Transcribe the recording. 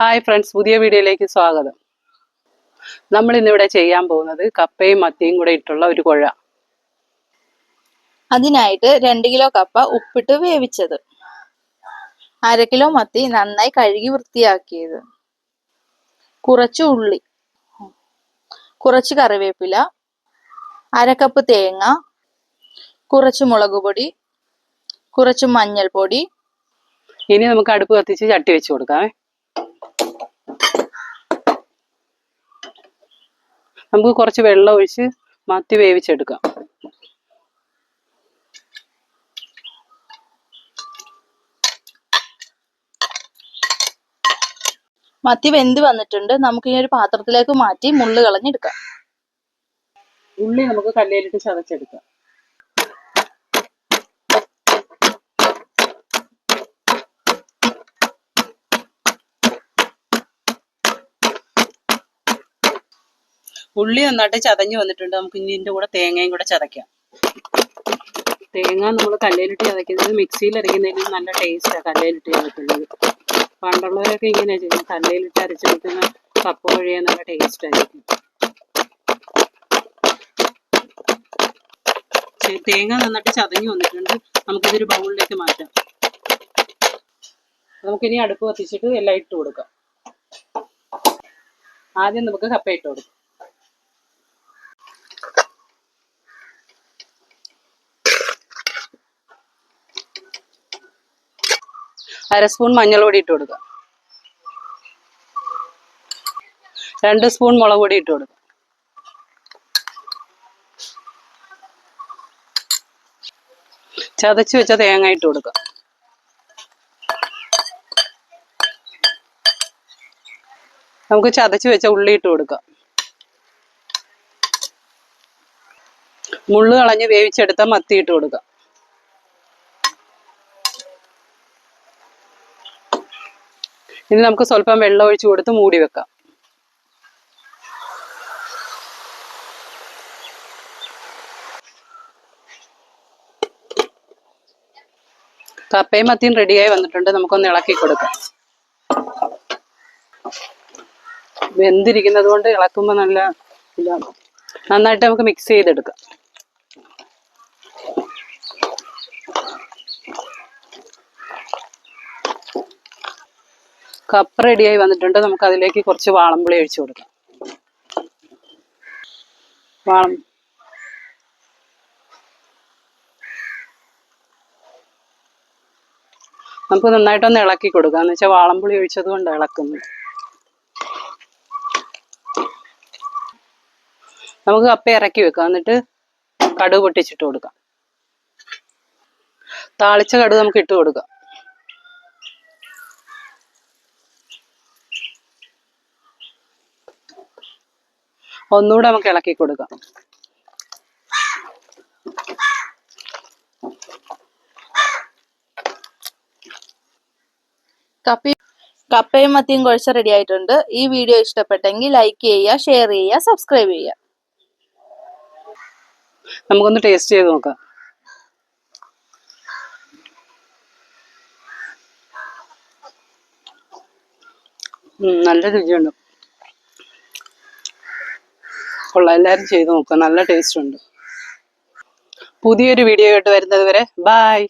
Hi friends, പുതിയ വീഡിയോയിലേക്ക് സ്വാഗതം. നമ്മൾ ഇന്നിവിടെ ചെയ്യാൻ പോകുന്നത് കപ്പയും മത്തിയും കൂടെ ഇട്ടുള്ള ഒരു കുഴ. അതിനായിട്ട് 2 കിലോ കപ്പ ഉപ്പിട്ട് വേവിച്ചത്, 1/2 കിലോ മത്തി നന്നായി കഴുകി വൃത്തിയാക്കിയത്, കുറച്ച് ഉള്ളി, കുറച്ച് കറിവേപ്പില, 1/2 കപ്പ് തേങ്ങ, കുറച്ച് മുളക് പൊടി, കുറച്ച് മഞ്ഞൾപ്പൊടി. ഇനി നമുക്ക് അടുപ്പ് കത്തിച്ച് ചട്ടി വെച്ച് കൊടുക്കാമേ. നമുക്ക് കുറച്ച് വെള്ളം ഒഴിച്ച് മത്തി വേവിച്ചെടുക്കാം. മത്തി വെന്ത് വന്നിട്ടുണ്ട്. നമുക്ക് ഇനി ഒരു പാത്രത്തിലേക്ക് മാറ്റി മുള്ള് കളഞ്ഞെടുക്കാം. ഉള്ളി നമുക്ക് കല്ലേലിട്ട് ചതച്ചെടുക്കാം. ഉള്ളി നന്നായിട്ട് ചതഞ്ഞ് വന്നിട്ടുണ്ട്. നമുക്ക് ഇനി ഇതിൻ്റെ കൂടെ തേങ്ങയും കൂടെ ചതയ്ക്കാം. തേങ്ങ നമ്മൾ കല്ലേലിട്ട് ചതയ്ക്കുന്നത് മിക്സിയിൽ അരയ്ക്കുന്നതിന് നല്ല ടേസ്റ്റാണ്. കല്ലേലിട്ട് ചതയ്ക്കുന്നത് പണ്ടുള്ളവരൊക്കെ ഇങ്ങനെയാണ് ചെയ്യുന്നത്. കല്ലേലിട്ട് അരച്ചെടുക്കുന്ന കപ്പ വഴിയാൽ നല്ല ടേസ്റ്റ് ആയിരിക്കും. തേങ്ങ നന്നായിട്ട് ചതഞ്ഞ് വന്നിട്ടുണ്ട്. നമുക്കിതൊരു ബൗളിലേക്ക് മാറ്റാം. നമുക്കിനി അടുപ്പ് കത്തിച്ചിട്ട് എല്ലാം ഇട്ട് കൊടുക്കാം. ആദ്യം നമുക്ക് കപ്പ ഇട്ട് കൊടുക്കാം. അര സ്പൂൺ മഞ്ഞൾ പൊടി ഇട്ട് കൊടുക്കുക. 2 സ്പൂൺ മുളക് പൊടി ഇട്ട് കൊടുക്കുക. ചതച്ച് വെച്ച തേങ്ങ ഇട്ട് കൊടുക്കുക. നമുക്ക് ചതച്ച് വെച്ച ഉള്ളി ഇട്ട് കൊടുക്കാം. മുള്ള് കളഞ്ഞ് വേവിച്ചെടുത്ത മത്തി ഇട്ട് കൊടുക്കാം. ഇനി നമുക്ക് സ്വല്പം വെള്ളം ഒഴിച്ചു കൊടുത്ത് മൂടി വെക്കാം. കപ്പയും മത്തിയും റെഡിയായി വന്നിട്ടുണ്ട്. നമുക്കൊന്ന് ഇളക്കി കൊടുക്കാം. വെന്തിരിക്കുന്നത് കൊണ്ട് ഇളക്കുമ്പോൾ നല്ല ഇതാണ്. നന്നായിട്ട് നമുക്ക് മിക്സ് ചെയ്തെടുക്കാം. കപ്പ റെഡിയായി വന്നിട്ടുണ്ട്. നമുക്ക് അതിലേക്ക് കുറച്ച് വാളംപുളി ഒഴിച്ചു കൊടുക്കാം. നമുക്ക് നന്നായിട്ടൊന്ന് ഇളക്കി കൊടുക്കാം. എന്ന് വെച്ചാൽ വാളംപുളി ഒഴിച്ചത് കൊണ്ട് ഇളക്കുന്നത്. നമുക്ക് കപ്പ ഇറക്കി വെക്കാം. എന്നിട്ട് കടുക് പൊട്ടിച്ചിട്ട് കൊടുക്കാം. താളിച്ച കടുക് നമുക്ക് ഇട്ട് കൊടുക്കാം. ഒന്നുകൂടെ നമുക്ക് ഇളക്കി കൊടുക്കാം. കപ്പയും മത്തിയും കുഴച്ച് റെഡി ആയിട്ടുണ്ട്. ഈ വീഡിയോ ഇഷ്ടപ്പെട്ടെങ്കിൽ ലൈക്ക് ചെയ്യുക, ഷെയർ ചെയ്യുക, സബ്സ്ക്രൈബ് ചെയ്യുക. നമുക്കൊന്ന് ടേസ്റ്റ് ചെയ്ത് നോക്കാം. നല്ല രുചിയുണ്ട്. കൊള്ളാം, എല്ലാവരും ചെയ്ത് നോക്കുക. നല്ല ടേസ്റ്റ് ഉണ്ട്. പുതിയൊരു വീഡിയോ ആയിട്ട് വരുന്നത് വരെ ബായ്.